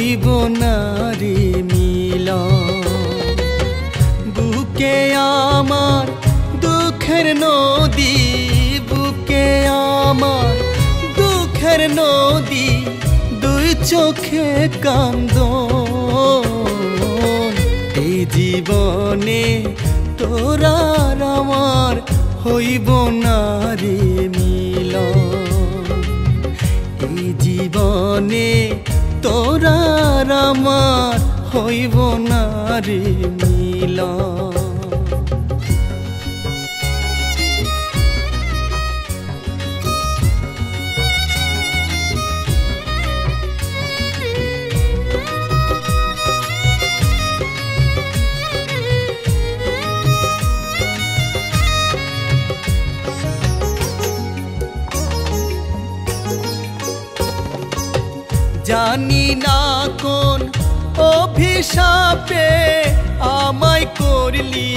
হইব না রে মিলন। বুকে আমার দুঃখের নদী, বুকে আমার দুঃখের নদী, দুই চোখে কান্দন। এই জীবনে তোরা আর আমার হইব না রে মিলন। এই জীবনে তোরা আর আমার হইব না রে মিলন। জানি না কোন অভিশাপে আমায় করলি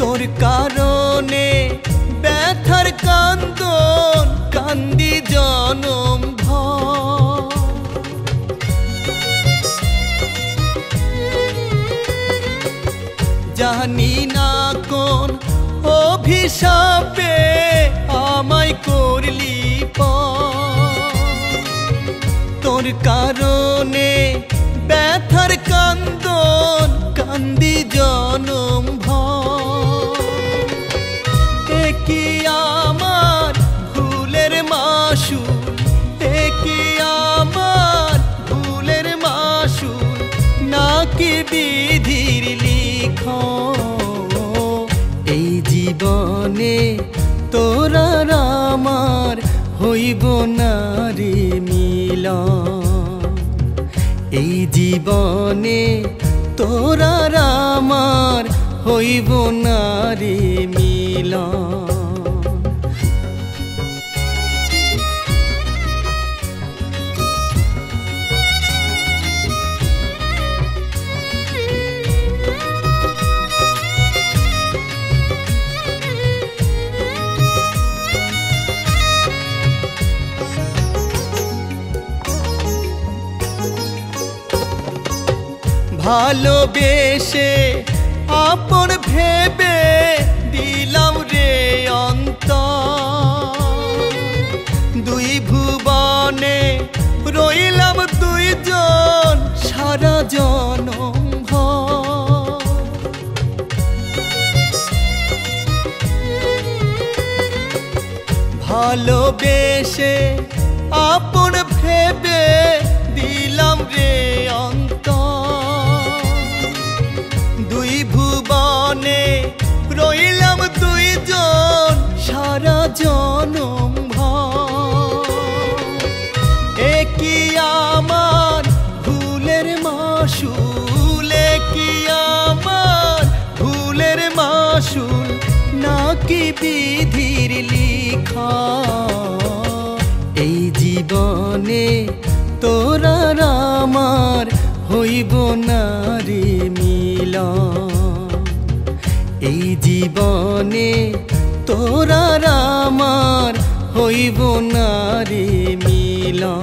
তোর কারণে ব্যথার কান্দন কান্দি জনম ভর। জানি না কোন অভিশাপে আমায় করলি তোর কারণে ব্যথার কান্দন কান্দি জনম ভর। কি আমার ভুলের মাসুল, কি আমার ভুলের মাসুল, নাকি বিধির লিখন। এই জীবনে তোরা আর আমার হইব না রে মিলন। এই জীবনে তোরা আর আমার হইব না রে মিলন। ভালোবেসে আপন ভেবে দিলাম রে অন্তর। দুই ভুবনে রইলাম দুইজন সারা জনম ভর। ভালোবেসে আপন ভেবে দিলাম রে অন্তর। দুই ভুবনে রইলাম দুইজন সারা জনম ভর। কি আমার ভুলের মাসুল, কি আমার ভুলের মাসুল, নাকি বিধির লিখন। এই জীবনে তোরা আর আমার হইব না রে মিলন। এই জীবনে তোরা আর আমার হইব না রে মিলন।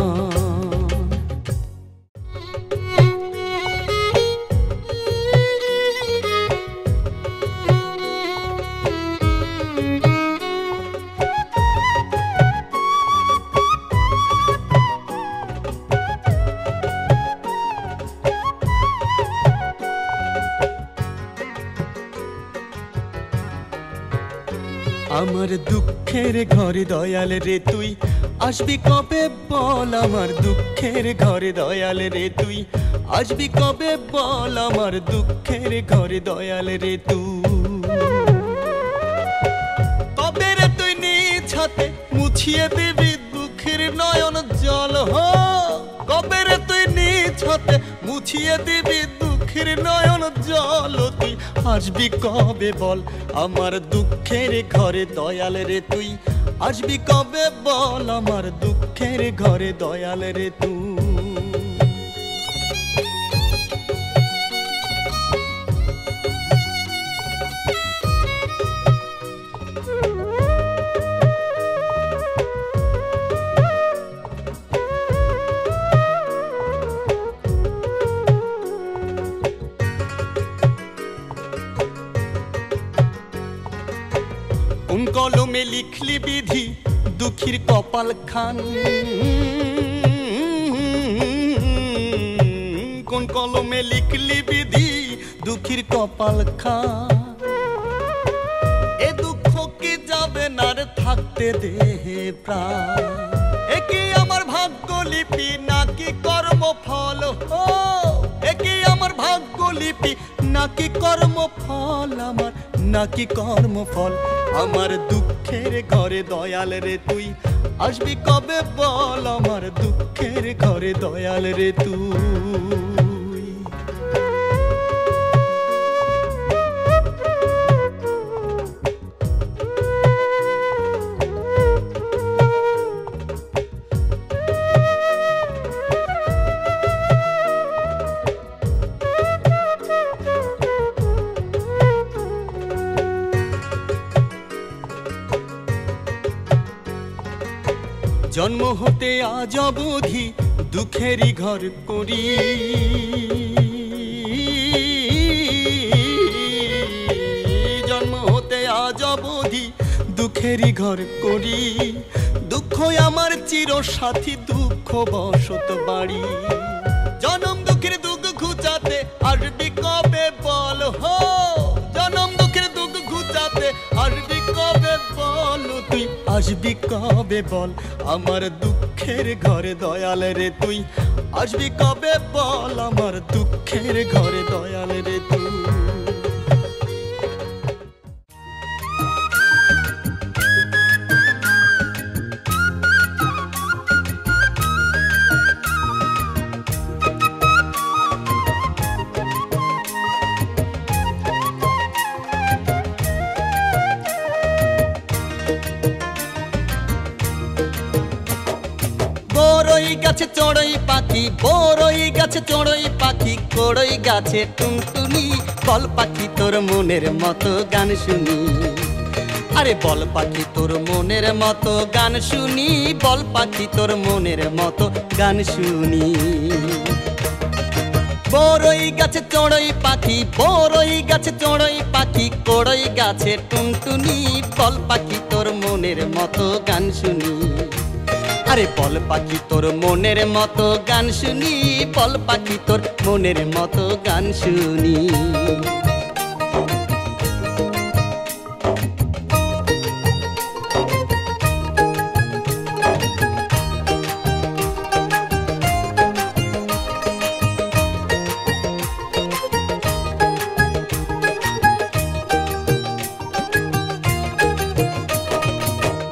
আমার দুঃখের ঘরে দয়াল রে তুই আসবি কবে বল। আমার দুঃখের ঘরে দয়াল রে তুই আসবি কবে বল। আমার দুঃখের ঘরে দয়াল রে তুই কবে রে তুই নিজ হাতে মুছিয়ে দিবি দুঃখের নয়ন জল। কবে রে তুই নিজ হাতে মুছিয়ে দিবি দুঃখের নয়ন জল। তুই আসবি কবে বল। আমার দুঃখের ঘরে দয়াল রে তুই আসবি কবে বল। আমার দুঃখের ঘরে দয়াল রে তুই। কোন কলমে লিখলি বিধি দুঃখীর কপাল খান, কোন কলমে লিখলি বিধি দুঃখীর কপাল খান। এ দুঃখ কি যাবে না রে থাকতে দেহে প্রাণ, এ কি আমার ভাগ্য লিপি নাকি কর্মফল, ও এ কি আমার ভাগ্য লিপি নাকি কর্মফল, আমার নাকি কর্মফল। আমার দুঃখের ঘরে দয়াল রে তুই আসবি কবে বল, আমার দুঃখের ঘরে দয়াল রে তুই। জন্ম হতে আজ অবধি দুঃখেরই ঘর করি, জন্ম হতে আজ অবধি দুঃখেরই ঘর করি। দুঃখ আমার চির সাথী দুঃখ বসত বাড়ি, জনম দুঃখের দুঃখ ঘুচাতে আসবি কবে বল, হো জনম দুঃখের দুঃখ ঘুচাতে আসবি কবে বল, তুই আসবি কবে বল, আমার দুঃখের ঘরে দয়াল রে তুই আসবি কবে বল, আমার দুঃখের ঘরে দয়াল রে তুই। বড়ই গাছে চড়ই পাখি, বড়ই গাছে চড়ই পাখি, কড়ই গাছে টুনটুনি, বল পাখি তোর মনের মতো গান শুনি, আরে বল পাখি তোর মনের মতো গান শুনি, বল পাখি তোর মনের মতো গান শুনি। বড়ই গাছে চড়ই পাখি, বড়ই গাছে চড়ই পাখি, কড়ই গাছে টুনটুনি, বল পাখি তোর মনের মতো গান শুনি, আরে বল পাখি তোর মনের মতো গান শুনি, বল পাখি তোর মনের মতো গান শুনি।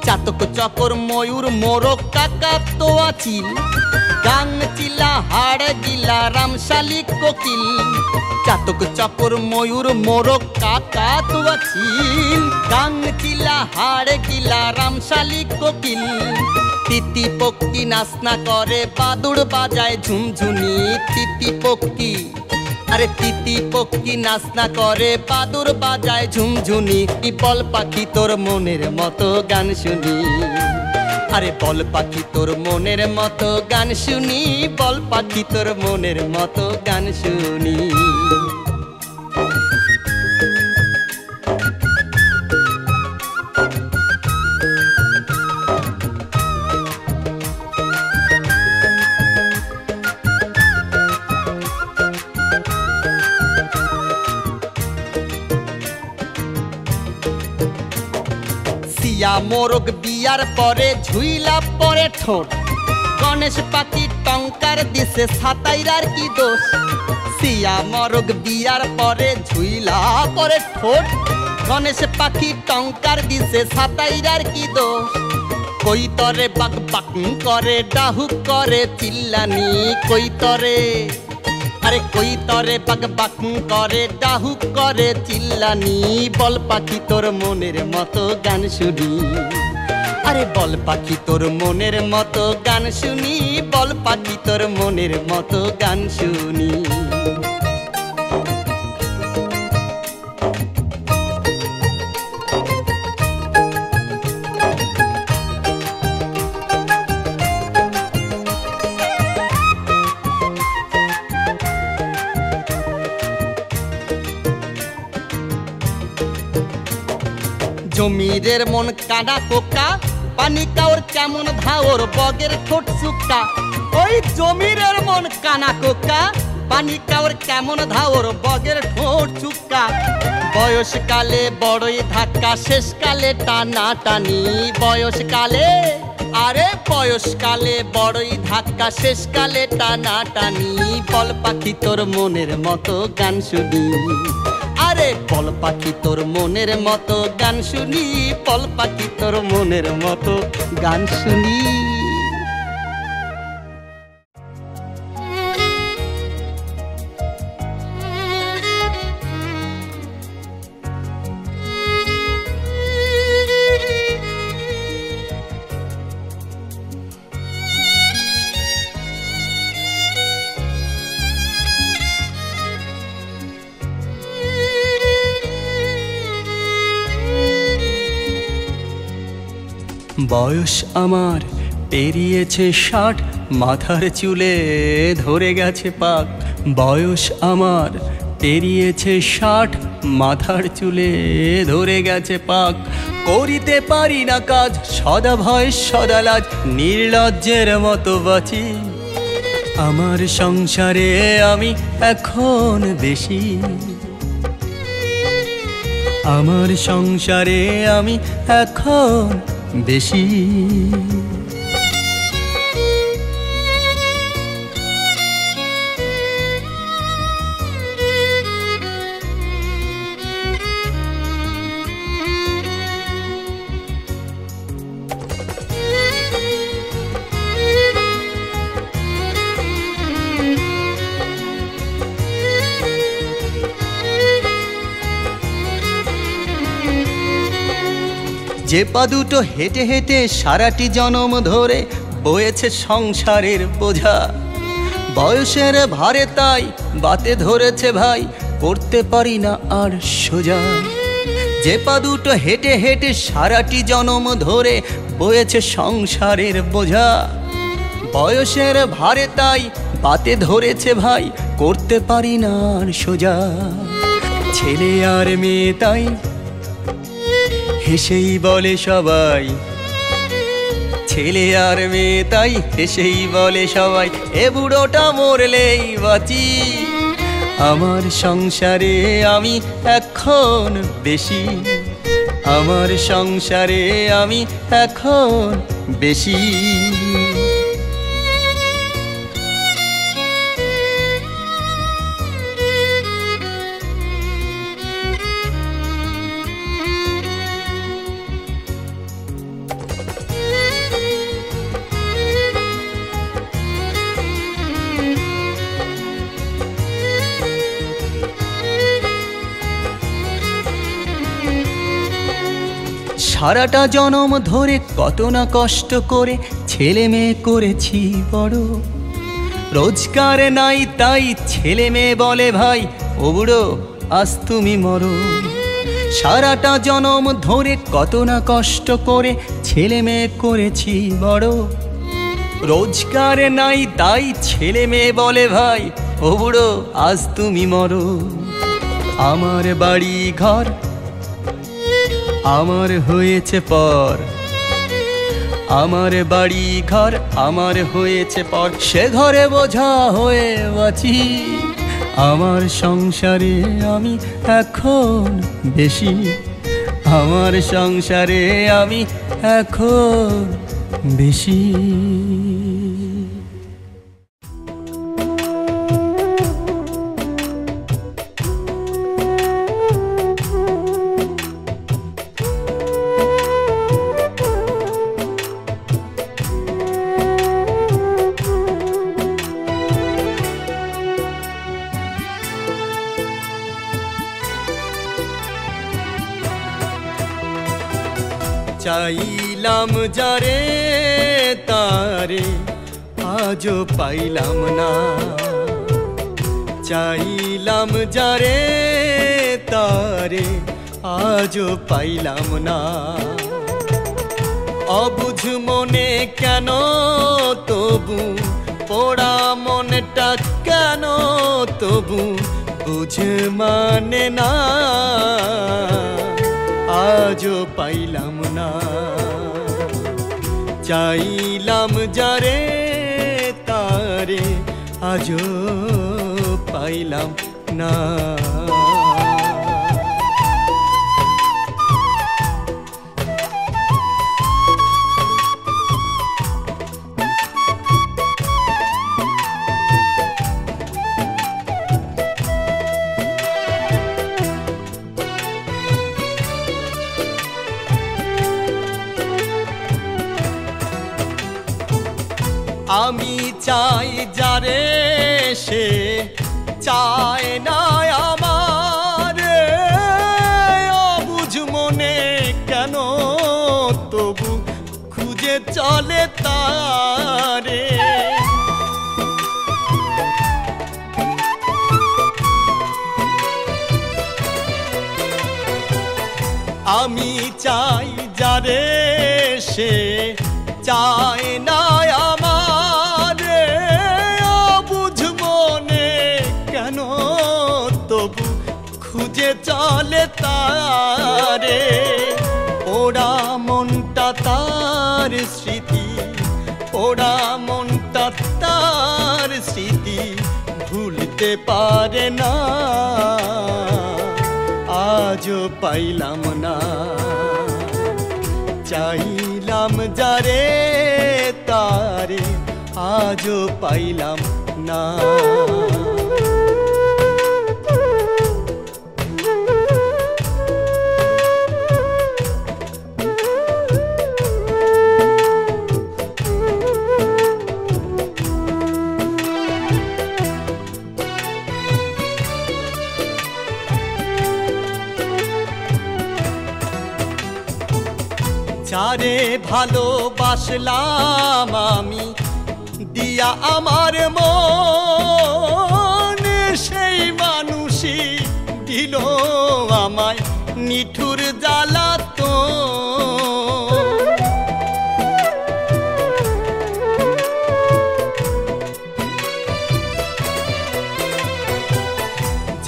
চাতক চকর ময়ূর মোরক কাকা তোয়া চিল, গান চিলা হাড় গিলা রামশালী কোকিল, চাতক চকর ময়ূর মোরক কাকা তোয়া চিল, গান চিলা হাড় গিলা রামশালী কোকিল, তিতি পক্ষী নাচনা করে বাদুড় বাজায় ঝুমঝুনি, তিতি পক্ষী আরে তিতি পক্ষী নাচনা করে বাদুর বাজায় ঝুমঝুনি, বল পাখি তোর মনের মতো গান শুনি, আরে বল পাখি তোর মনের মতো গান শুনি, বল পাখি তোর মনের মতো গান শুনি। সিয়া মোরগ বিয়ার পরে ঝুইলা পরে ঠোঁট, গণেশ পাখি টঙ্কার দিছে সাতাইরার কি দোষ, সিয়া মোরগ বিয়ার পরে ঝুইলা পরে ঠোঁট, গণেশ পাখি টঙ্কার দিছে সাতাইরার কি দোষ, কই তরে বাক বাক করে ডাহুক করে চিল্লানি, কই তরে আরে কই তরে বাক বাক করে ডাহুক করে চিল্লানি, বল পাখি তোর মনের মতো গান শুনি, আরে বল পাখি তোর মনের মতো গান শুনি, বল পাখি তোর মনের মতো গান শুনি। জমিরের মন কানা কোকা, পানি কাওর কেমন ধাওর বগের ঠোঁট চুক্কা। ওই জমিরের মন কানা কোকা, পানি কাওর কেমন ধাওর বগের ঠোঁট চুক্কা। বয়সকালে বড়ই ধাক্কা, শেষকালে টানা টানি। বয়সকালে আরে বয়সকালে বড়ই ধাক্কা, শেষকালে টানা টানি। বল পাখি তোর মনের মতো গান শুনি, আরে বল পাখি তোর মনের মতো গান শুনি। বল পাখি তোর মনের মতো গান শুনি। বয়স আমার পেরিয়েছে 60, মাথার চুলে ধরে গেছে পাক। বয়স আমার পেরিয়েছে 60, মাথার চুলে ধরে গেছে পাক। করিতে পারি না কাজ, সদা ভয় সদা লাজ, নির্লজ্জের মতো বাঁচি। আমার সংসারে আমি এখন বেশি, আমার সংসারে আমি এখন বেশি। যে পা দুটো হেঁটে হেঁটে সারাটি জনম ধরে বয়েছে সংসারের বোঝা, বয়সের ভারে তাই বাতে ধরেছে ভাই, করতে পারি না আর সোজা। যে পা দুটো হেঁটে হেঁটে সারাটি জনম ধরে বয়েছে সংসারের বোঝা, বয়সের ভারে তাই বাতে ধরেছে ভাই, করতে পারি না আর সোজা। ছেলে আর মেয়ে তাই হেসেই বলে সবাই, ছেলে আর মেয়ে তাই হেসেই বলে সবাই, এ বুড়োটা মরলেই বাঁচি। আমার সংসারে আমি এখন বেশি, আমার সংসারে আমি এখন বেশি। সারাটা জনম ধরে কত না কষ্ট করে ছেলে মেয়ে করেছি বড়, রোজগার নাই তাই ছেলে মেয়ে বলে ভাই, ও বুড়ো আজ তুমি মরো। সারাটা জনম ধরে কত না কষ্ট করে ছেলে মেয়ে করেছি বড়, রোজগার নাই তাই ছেলে মেয়ে বলে ভাই, ও বুড়ো আজ তুমি মরো। আমার বাড়ি ঘর আমার হয়েছে পর, আমার বাড়ি ঘর আমার হয়েছে পর, সে ঘরে বোঝা হয়ে বাঁচি। আমার সংসারে আমি এখন বেশি, আমার সংসারে আমি এখন বেশি। চাইলাম যারে তারে আজও পাইলাম না, চাইলাম যারে তারে আজও পাইলাম না। অবুঝ মনে কেন তবু পোড়া মনটা কেন তবু বুঝে মানে না। আজও পাইলাম না। চাইলাম যারে তারে আজও পাইলাম না। আমি চাই যারে সে চায় না আমার, অবুঝ মনে কেন তবু খুঁজে চলে তারে। আমি চাই যারে সে চায় না আমার, অবুঝ মনে কেন তবু খুঁজে চলে তারে। ওরা মনটা তার স্মৃতি, ওরা মনটা তার স্মৃতি ভুলতে পারে না। আজও পাইলাম না। চাইলাম যারে তারে আজও পাইলাম না। যারে ভালোবাসলাম আমি দিয়া আমার মন, সেই মানুষই দিল আমায় নিঠুর জ্বালাতন।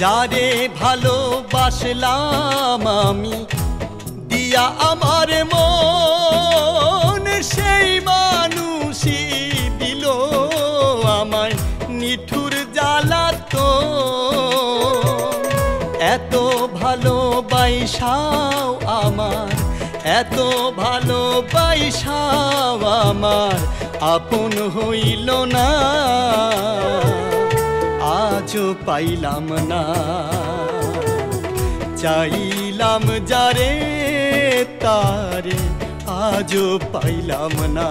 যারে ভালোবাসলাম আমি দিয়া আমার মন, সেই মানুষই দিল আমায় নিঠুর জ্বালাতন। এত ভালোবাসাও আমার, এত ভালোবাসাও আমার আপন হইল না। আজও পাইলাম না। চাইলাম যারে তারে আজও পাইলাম না।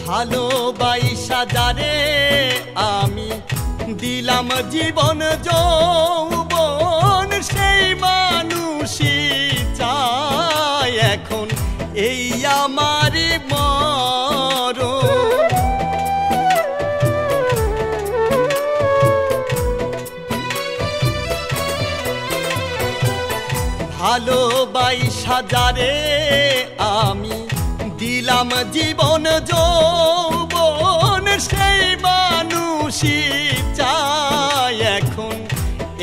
ভালোবাসা যারে আমি দিলাম জীবন যৌবন, সেই মানুষই চায় এখন এই আমার মরণ। ভালোবাসা যারে আমি দিলাম জীবন যৌবন, সেই মানুষই চায় এখন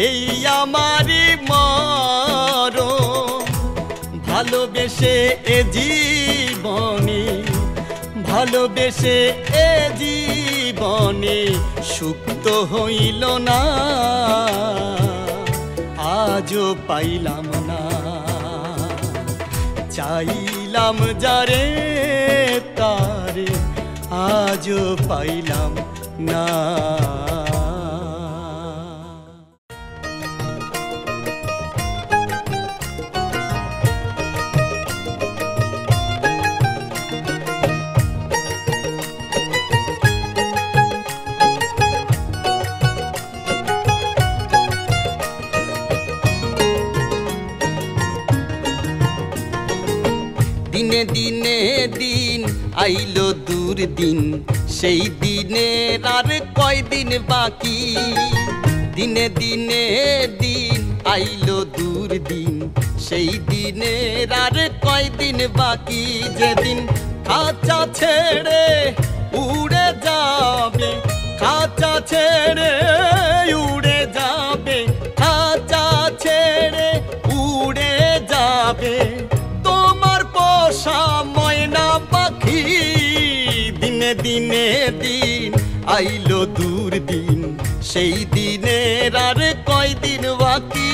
এই আমার মরণ। ভালোবেসে এ জীবনে, ভালোবেসে এ জীবনে সুখ তো হইল না। আজও পাইলাম না। চাইলাম যারে তারে আজও পাইলাম না। দিনে দিনে দিন আইলো দুর্দিন সেই দিনের আর কয়দিন বাকি দিনে দিনে দিন আইলো দুর্দিন সেই দিনের আর কয়দিন বাকি যেদিন খাঁচা ছেড়ে উড়ে যাবে খাঁচা ছেড়ে উড়ে যাবে খাঁচা ছেড়ে উড়ে যাবে তোমার পোষা ময়না পাখি দিনে দিনে দিন আইলো দুর্দিন সেই দিনের আর কয়দিন বাকি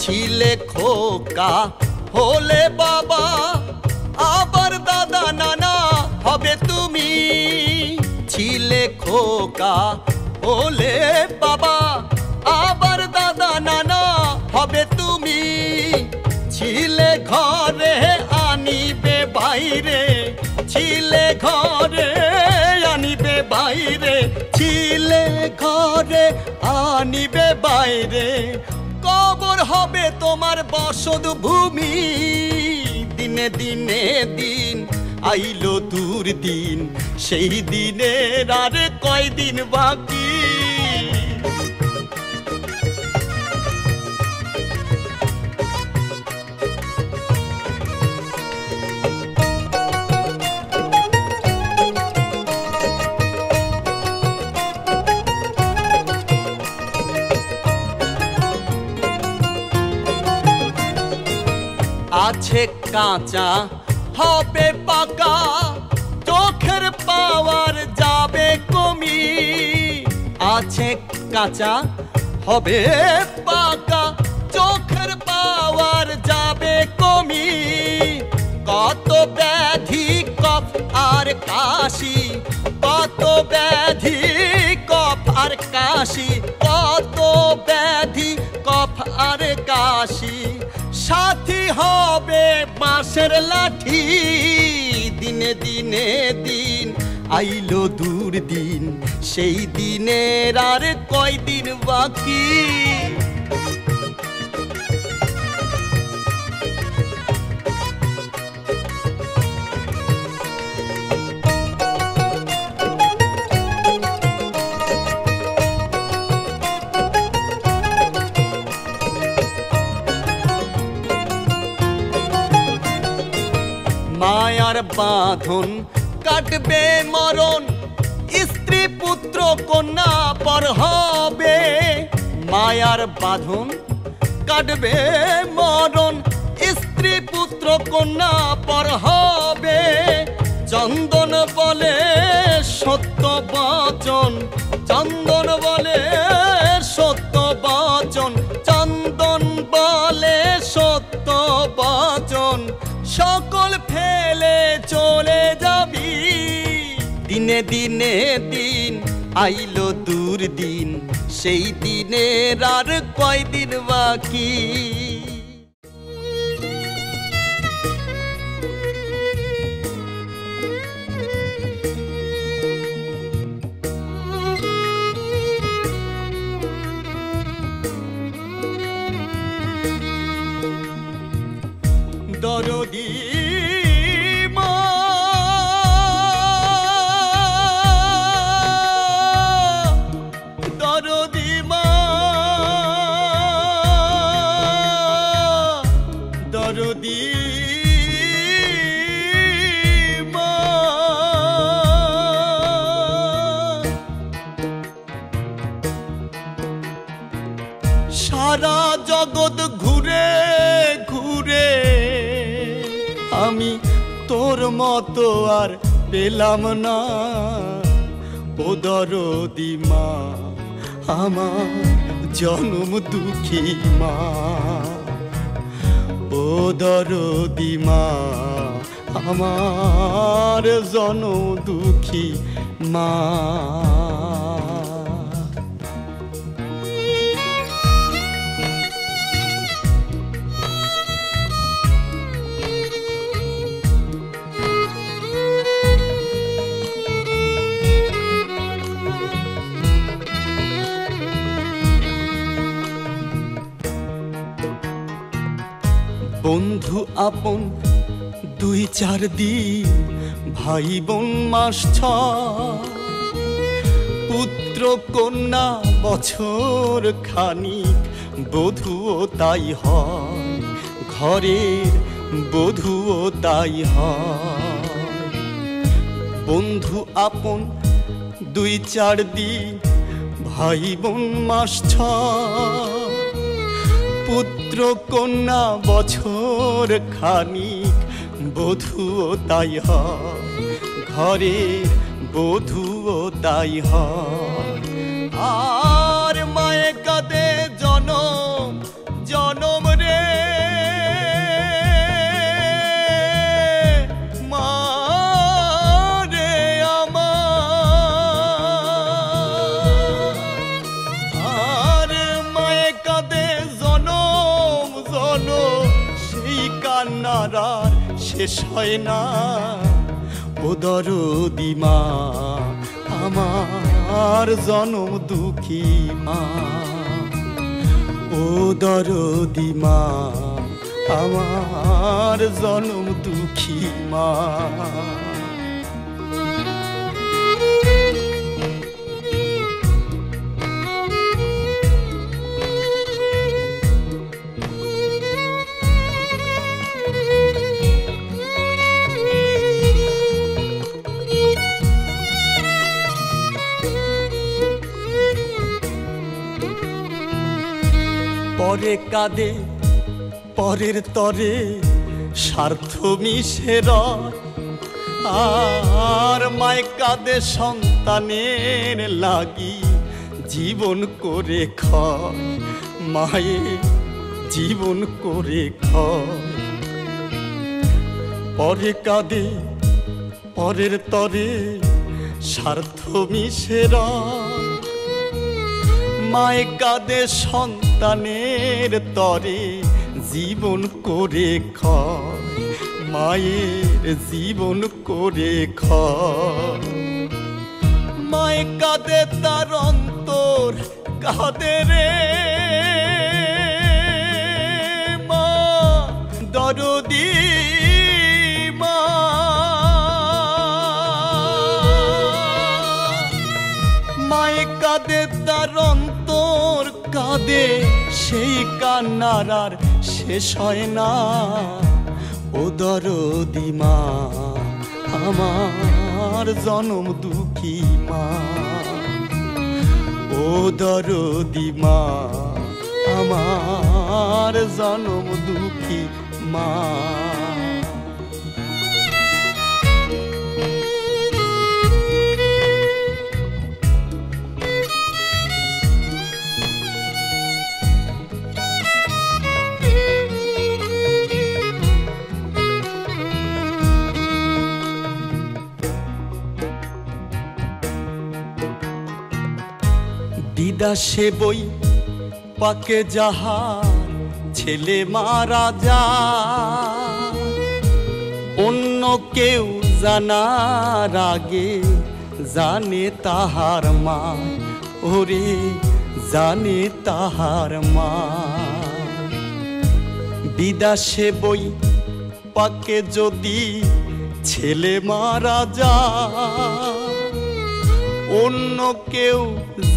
ছিলে খোকা হলে বাবা আবার দাদা নানা হবে তুমি ছিলে খোকা হলে বাবা আবার দাদা নানা হবে তুমি ছিলে ঘরে আনিবে বাইরে ছিলে ঘরে আনিবে বাইরে ছিলে ঘরে আনিবে বাইরে কবর হবে তোমার বসত ভূমি দিনে দিনে দিন আইলো দুর্দিন সেই দিনের আর কয়দিন বাকি আছে কাঁচা হবে পাকা চোখের পাওয়ার যাবে কমি আছে কাঁচা হবে পাকা চোখের পাওয়ার যাবে কমি কত ব্যাধি কফ আর কাশি কত ব্যাধি কফ আর কাশি কত ব্যাধি কফ আর কাশি সাথী হবে বাঁশের লাঠি দিনে দিনে দিন আইলো দুর্দিন সেই দিনের আর কয়দিন বাকি মায়ার বাঁধন কাটবে মরণ স্ত্রী পুত্র কন্যা পর হবে মায়ার বাঁধন কাটবে মরণ স্ত্রী পুত্র কন্যা পর হবে চন্দন বলে সত্য বচন চন্দন বলে সত্য বচন চন্দন বলে সত্য বচন সকল ফেলে চলে যাবি দিনে দিনে দিন আইলো দুর্দিন সেই দিনের আর কয়দিন বাকি দরদি মা দরদি মা দরদি মা সারা জগৎ ঘুরে ঘুরে আমি তোর মতো আর পেলাম না ও দরদি মা আমার জনম দুঃখী মা ও দরদি মা আমার জনম দুঃখী মা আপন 2-4 দিন, ভাই বোন মাস 6, পুত্র কন্যা বছর খানিক, বধূও তাই হয়, ঘরের বধূও তাই হয়। বন্ধু আপন 2-4 দিন, ভাই বোন মাস 6, পুত্র কন্যা বছর খানিক, বধূও তাই হয়, ঘরের বধূও তাই হয়। আর মায়ে কাঁদে জনম জনম রে, মা রে আমার। আর মায়ে কাঁদে জনম জনম, সেই কান্নার আর শেষ হয় না। ও দরদি মা, আমার জনম দুঃখী মা। ও দরদি মা, আমার জনম দুঃখী মা। পরে কাঁদে পরের তরে স্বার্থ মিশে রয়, আর মায় কাঁদে সন্তানের লাগি জীবন করে ক্ষয়, মায়ে জীবন করে ক্ষয়। পরে কাঁদে পরের তরে স্বার্থ মিশে রয়, মায়ে কাঁদে সন্তানের তরে জীবন করে ক্ষয়, মায়ের জীবন করে ক্ষয়। মায়ে কাঁদে তার অন্তর কাঁদে রে মা, দরদি মা। মায়ে কাঁদে তার অন্তর কাঁদে, সেই কান্নার আর শেষ হয় না। ও দরদি মা, আমার জনম দুঃখী মা। ও দরদি মা, আমার জনম দুঃখী মা। দিদা সে বই পাকে যাহার ছেলে মারা যায়, অন্য কেউ জানার আগে জানে তাহার মা, ওরে জানে তাহার মা। বিদেশে বই পাকে যদি ছেলে মারা যায়, অন্য কেউ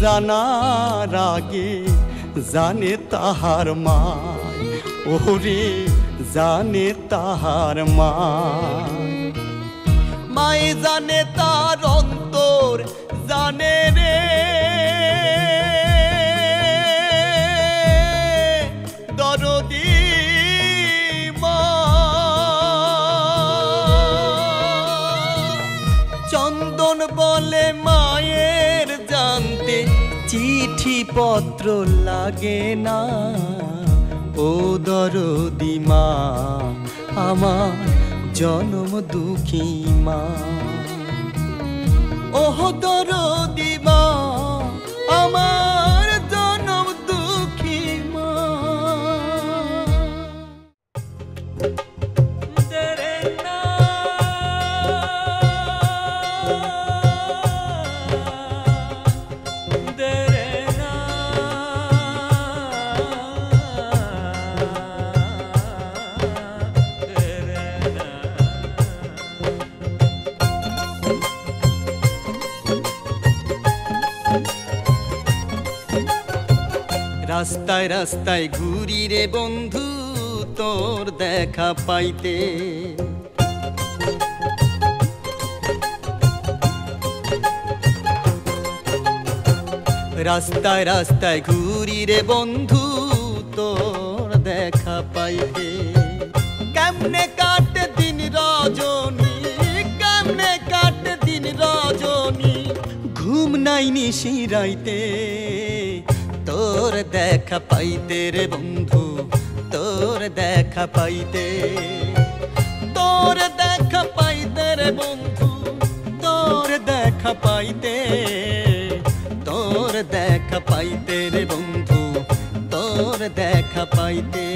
জানার আগে জানে তাহার মা, ওরে জানে তাহার মা। মাই জানে তার অন্তর জানে রে, দরদি মা। চন্দন বলে মায়ের জানতে চিঠি পত্র লাগে না, ও দরদি মা আমার জনম দুঃখী মা। ওহ দরদি মা আমার জনম দুঃখী মা। রাস্তায় রাস্তায় ঘুরি রে বন্ধু তোর দেখা পাইতে। রাস্তায় রাস্তায় ঘুরি রে বন্ধু তোর দেখা পাইতে। কেমনে কাটে দিন রজনী, কেমনে কাটে দিন রজনী, ঘুম নাই নিশি রাইতে তোর দেখা পাইতে রে বন্ধু তোর দেখা পাইতে। তোর দেখা পাইতে রে বন্ধু তোর দেখা পাইতে। তোর দেখা পাইতে রে বন্ধু তোর দেখা পাইতে।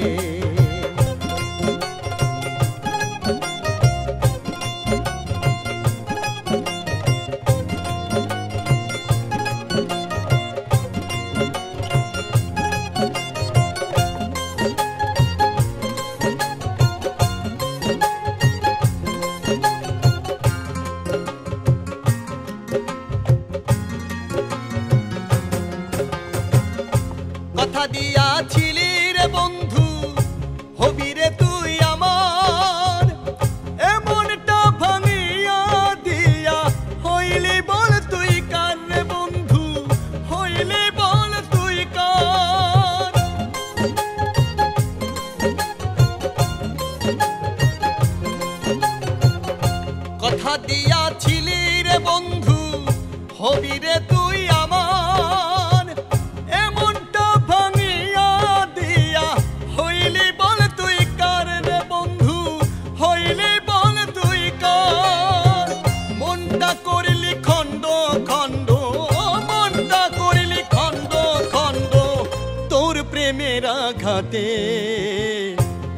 কথা দিয়াছিলি রে বন্ধু হবি রে তুই আমার, এমনটা ভাঙিয়া দিয়া হইলি বল তুই কার রে বন্ধু, হইলি বল তুই কার। কথা দিয়াছিলি রে বন্ধু হবি রে তুই আমার, এমনটা ভাঙিয়া দিয়া হইলি বল তুই কার রে বন্ধু, হইলি বল তুই কার। মনটা করিলি খন্ড খন্ড, মনটা করিলি খন্ড খন্ড তোর প্রেমের আঘাতে।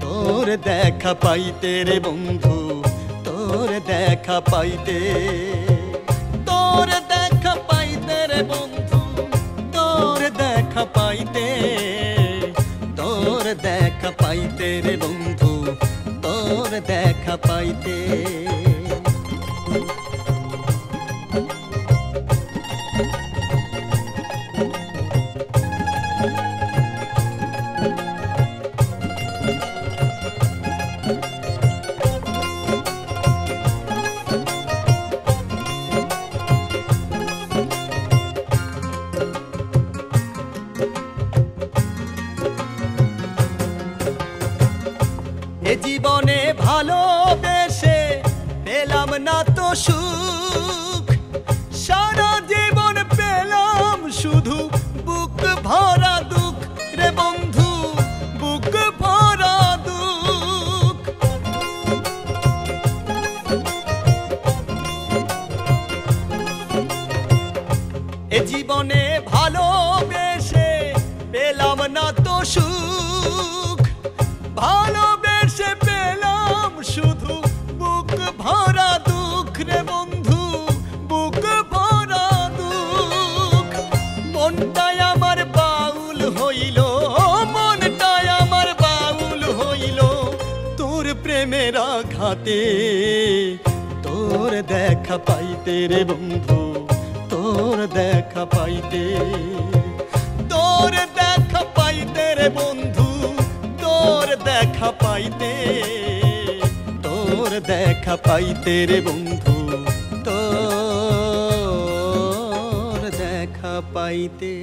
তোর দেখা পাইতে রে বন্ধু তোর দেখা পাইতে। তোর দেখা পাইতে রে বন্ধু তোর দেখা পাইতে। তোর দেখা পাইতে রে বন্ধু তোর দেখা পাইতে। এ জীবনে ভালোবেসে পেলাম না তো সুখ, সারা জীবন পেলাম শুধু বুক ভরা দুঃখ রে বন্ধু বুক ভরা দুঃখ। এ জীবনে ভালোবেসে পেলাম না তো সুখ, ভালোবেসে পেলাম শুধু বুক ভরা দুঃখ রে বন্ধু বুক ভরা দুঃখ। মনটাই আমার বাউল হইল, মনটাই আমার বাউল হইল তোর প্রেমের আঘাতে। তোর দেখা পাইতে রে বন্ধু তোর দেখা পাইতে। তোর দেখা পাইতে রে বন্ধু তোর দেখা পাইতে। তোর দেখা পাইতে রে বন্ধু তোর দেখা পাইতে।